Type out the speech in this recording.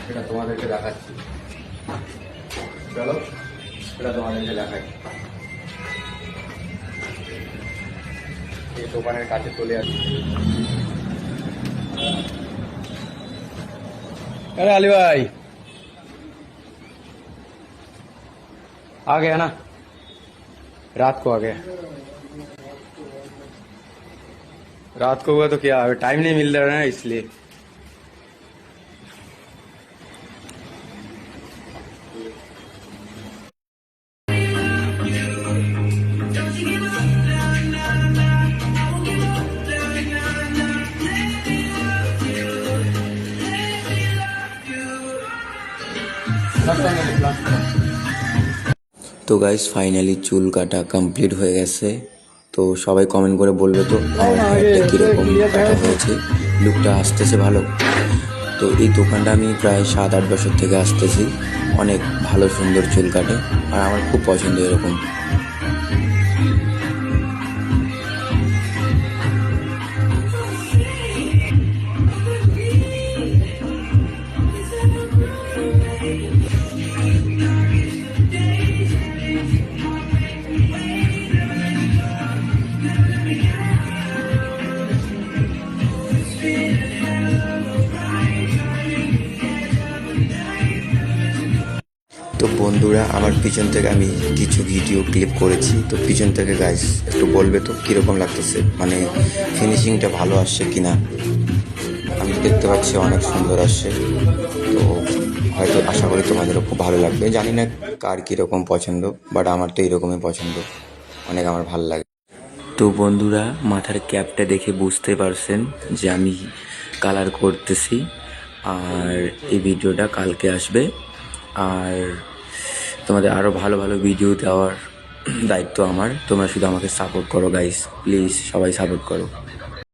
সেটা তোমাদেরকে দেখাচ্ছি। চলো সেটা তোমাদেরকে দেখাই। এই দোকানের কাছে চলে আসছি। अरे अली भाई आ गया ना, रात को आ गया। रात को हुआ तो क्या, टाइम नहीं मिल रहा है इसलिए। তো গাইস ফাইনালি চুল কাটা কমপ্লিট হয়ে গেছে। তো সবাই কমেন্ট করে বলবে তো আমার হেয়ারটা কীরকম কাটা হয়েছে, লুকটা আসতেছে ভালো। তো এই দোকানটা আমি প্রায় 7-8 বছর থেকে আসতেছি। অনেক ভালো সুন্দর চুল কাটে আর আমার খুব পছন্দ এরকম। তো বন্ধুরা আমার পিছন থেকে আমি কিছু ভিডিও ক্লিপ করেছি। তো পিছন থেকে গাইস একটু বলবে তো কীরকম লাগতেছে, মানে ফিনিশিংটা ভালো আসছে কিনা। আমি তো দেখতে পাচ্ছি অনেক সুন্দর আসছে। তো হয়তো আশা করি তোমাদেরও খুব ভালো লাগবে। জানি না কার কীরকম পছন্দ, বাট আমার তো এইরকমই পছন্দ, অনেক আমার ভালো লাগে। তো বন্ধুরা মাথার ক্যাপটা দেখে বুঝতে পারছেন যে আমি কালার করতেছি। আর এই ভিডিওটা কালকে আসবে। আর তোমাদের আরও ভালো ভালো ভিডিও দেওয়ার দায়িত্ব আমার। তোমরা শুধু আমাকে সাপোর্ট করো গাইস, প্লিজ সবাই সাপোর্ট করো।